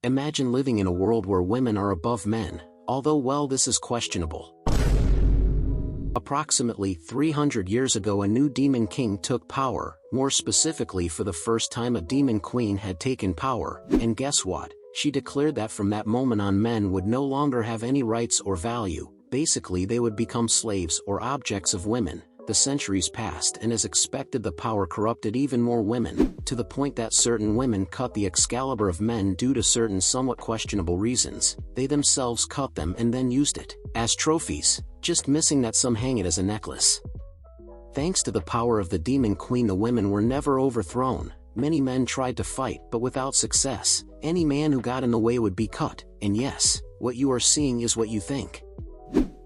Imagine living in a world where women are above men, although well, this is questionable. Approximately 300 years ago, a new demon king took power. More specifically, for the first time a demon queen had taken power, and guess what? She declared that from that moment on men would no longer have any rights or value. Basically, they would become slaves or objects of women. The centuries passed, and as expected, the power corrupted even more women, to the point that certain women cut the Excalibur of men due to certain somewhat questionable reasons. They themselves cut them and then used it as trophies, just missing that some hang it as a necklace. Thanks to the power of the demon queen, the women were never overthrown. Many men tried to fight, but without success. Any man who got in the way would be cut, and yes, what you are seeing is what you think.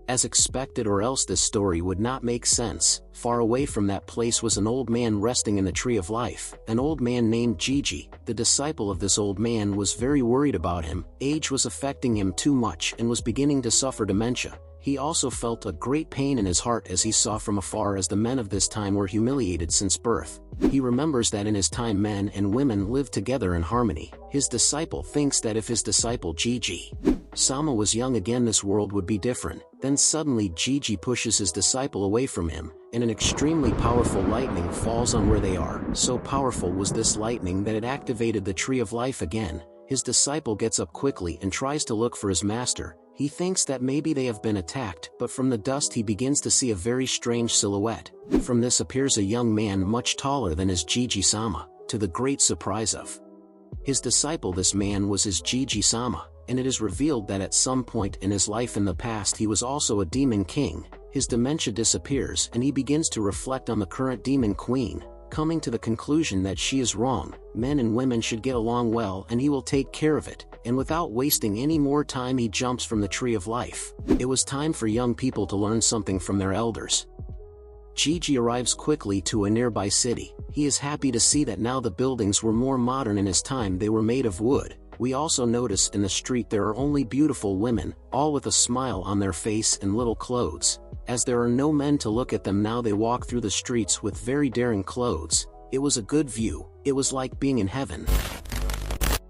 As expected, or else this story would not make sense. Far away from that place was an old man resting in the tree of life, an old man named Gigi. The disciple of this old man was very worried about him. Age was affecting him too much and was beginning to suffer dementia. He also felt a great pain in his heart as he saw from afar as the men of this time were humiliated since birth. He remembers that in his time men and women lived together in harmony. His disciple thinks that if his disciple Gigi-sama was young again, this world would be different. Then suddenly Gigi pushes his disciple away from him, and an extremely powerful lightning falls on where they are. So powerful was this lightning that it activated the tree of life again. His disciple gets up quickly and tries to look for his master. He thinks that maybe they have been attacked, but from the dust he begins to see a very strange silhouette. From this appears a young man much taller than his Gigi-sama, to the great surprise of his disciple. This man was his Gigi-sama, and it is revealed that at some point in his life in the past he was also a demon king. His dementia disappears and he begins to reflect on the current demon queen, coming to the conclusion that she is wrong. Men and women should get along well and he will take care of it. And without wasting any more time, he jumps from the tree of life. It was time for young people to learn something from their elders. Gigi arrives quickly to a nearby city. He is happy to see that now the buildings were more modern. In his time they were made of wood. We also notice in the street there are only beautiful women, all with a smile on their face and little clothes. As there are no men to look at them now, they walk through the streets with very daring clothes. It was a good view. It was like being in heaven.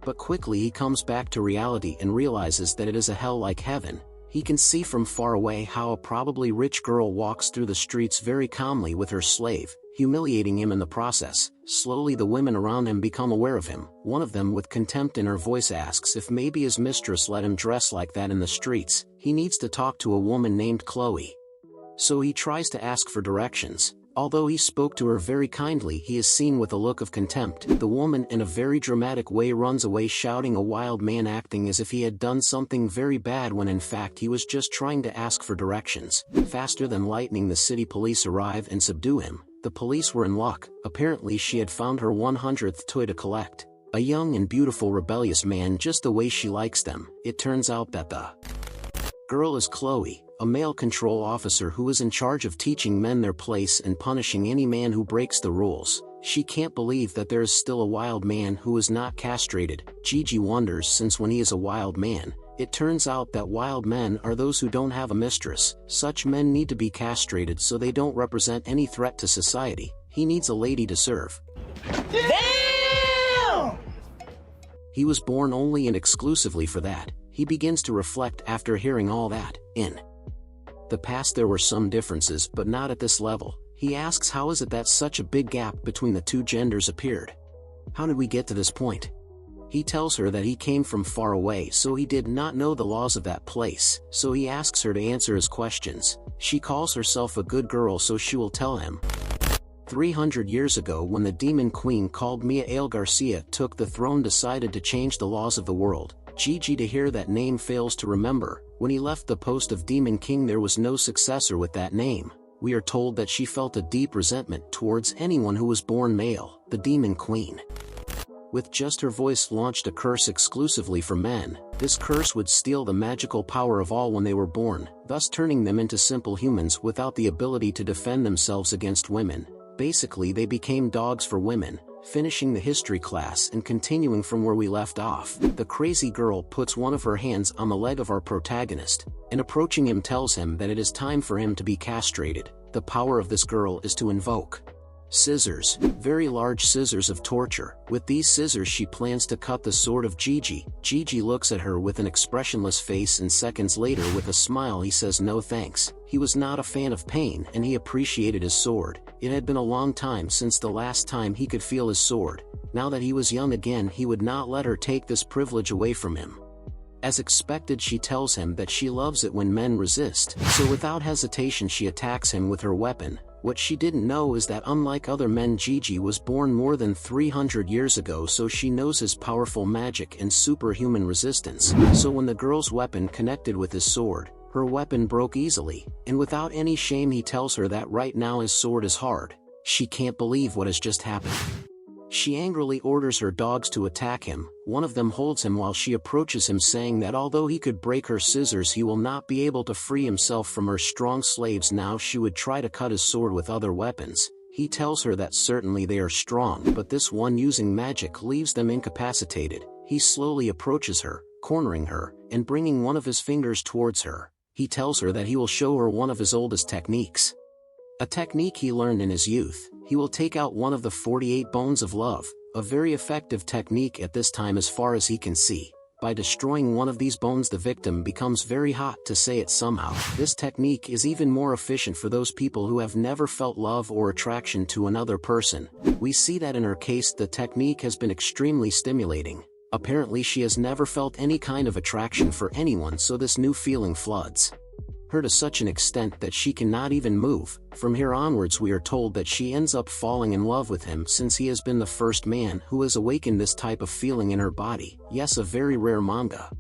But quickly he comes back to reality and realizes that it is a hell like heaven. He can see from far away how a probably rich girl walks through the streets very calmly with her slave, humiliating him in the process. Slowly the women around him become aware of him. One of them with contempt in her voice asks if maybe his mistress let him dress like that in the streets. He needs to talk to a woman named Chloe. So he tries to ask for directions. Although he spoke to her very kindly, he is seen with a look of contempt. The woman in a very dramatic way runs away, shouting, a wild man acting as if he had done something very bad when in fact he was just trying to ask for directions. Faster than lightning the city police arrive and subdue him. The police were in luck. Apparently she had found her 100th toy to collect. A young and beautiful rebellious man, just the way she likes them. It turns out that the girl is Chloe, a male control officer who is in charge of teaching men their place and punishing any man who breaks the rules. She can't believe that there is still a wild man who is not castrated. Gigi wonders, since when he is a wild man. It turns out that wild men are those who don't have a mistress. Such men need to be castrated so they don't represent any threat to society. He needs a lady to serve. Damn! He was born only and exclusively for that. He begins to reflect after hearing all that. In the past there were some differences, but not at this level. He asks, how is it that such a big gap between the two genders appeared? How did we get to this point? He tells her that he came from far away, so he did not know the laws of that place, so he asks her to answer his questions. She calls herself a good girl, so she will tell him. 300 years ago, when the demon queen called Mia Garcia took the throne, decided to change the laws of the world. Gigi, to hear that name, fails to remember. When he left the post of Demon King, there was no successor with that name. We are told that she felt a deep resentment towards anyone who was born male. The Demon Queen, with just her voice, launched a curse exclusively for men. This curse would steal the magical power of all when they were born, thus turning them into simple humans without the ability to defend themselves against women. Basically, they became dogs for women. Finishing the history class and continuing from where we left off, the crazy girl puts one of her hands on the leg of our protagonist, and approaching him tells him that it is time for him to be castrated. The power of this girl is to invoke Scissors, very large scissors of torture. With these scissors she plans to cut the sword of Gigi. Gigi looks at her with an expressionless face, and seconds later with a smile he says no thanks. He was not a fan of pain and he appreciated his sword. It had been a long time since the last time he could feel his sword. Now that he was young again, he would not let her take this privilege away from him. As expected, she tells him that she loves it when men resist, so without hesitation she attacks him with her weapon. What she didn't know is that unlike other men, Gigi was born more than 300 years ago, so she knows his powerful magic and superhuman resistance. So when the girl's weapon connected with his sword, her weapon broke easily, and without any shame he tells her that right now his sword is hard. She can't believe what has just happened. She angrily orders her dogs to attack him. One of them holds him while she approaches him, saying that although he could break her scissors, he will not be able to free himself from her strong slaves. Now she would try to cut his sword with other weapons. He tells her that certainly they are strong, but this one using magic leaves them incapacitated. He slowly approaches her, cornering her, and bringing one of his fingers towards her. He tells her that he will show her one of his oldest techniques. A technique he learned in his youth. He will take out one of the 48 bones of love, a very effective technique at this time as far as he can see. By destroying one of these bones, the victim becomes very hot, to say it somehow. This technique is even more efficient for those people who have never felt love or attraction to another person. We see that in her case the technique has been extremely stimulating. Apparently she has never felt any kind of attraction for anyone, so this new feeling floods her to such an extent that she cannot even move. From here onwards we are told that she ends up falling in love with him, since he has been the first man who has awakened this type of feeling in her body. Yes, a very rare manga.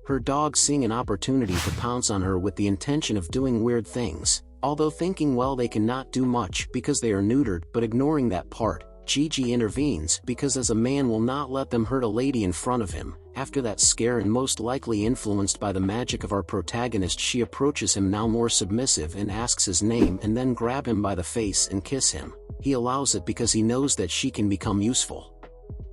Her dogs, seeing an opportunity to pounce on her with the intention of doing weird things, although thinking well they cannot do much because they are neutered, but ignoring that part, Gigi intervenes because as a man will not let them hurt a lady in front of him. After that scare, and most likely influenced by the magic of our protagonist, she approaches him, now more submissive, and asks his name and then grab him by the face and kiss him. He allows it because he knows that she can become useful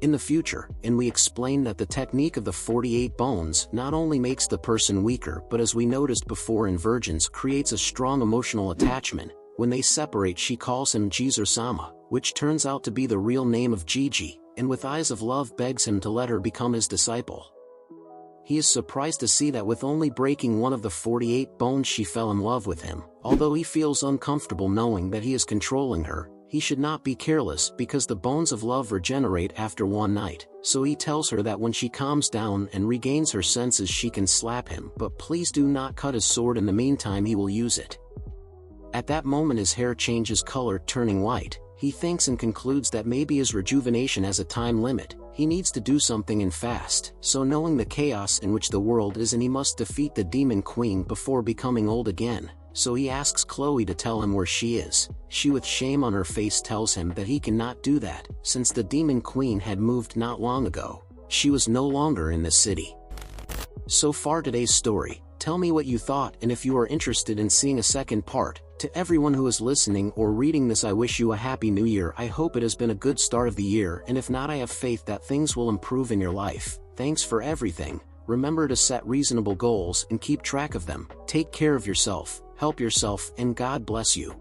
in the future, and we explain that the technique of the 48 bones not only makes the person weaker, but as we noticed before in virgins, creates a strong emotional attachment. When they separate she calls him Jizur-sama, which turns out to be the real name of Gigi, and with eyes of love begs him to let her become his disciple. He is surprised to see that with only breaking one of the 48 bones she fell in love with him. Although he feels uncomfortable knowing that he is controlling her, he should not be careless because the bones of love regenerate after one night. So he tells her that when she calms down and regains her senses she can slap him, but please do not cut his sword. In the meantime he will use it. At that moment his hair changes color, turning white. He thinks and concludes that maybe his rejuvenation has a time limit. He needs to do something and fast. So knowing the chaos in which the world is, and he must defeat the demon queen before becoming old again. So he asks Chloe to tell him where she is. She, with shame on her face, tells him that he cannot do that, since the demon queen had moved not long ago. She was no longer in the city. So far today's story. Tell me what you thought, and if you are interested in seeing a second part. To everyone who is listening or reading this, I wish you a happy new year. I hope it has been a good start of the year, and if not, I have faith that things will improve in your life. Thanks for everything. Remember to set reasonable goals and keep track of them. Take care of yourself, help yourself, and God bless you.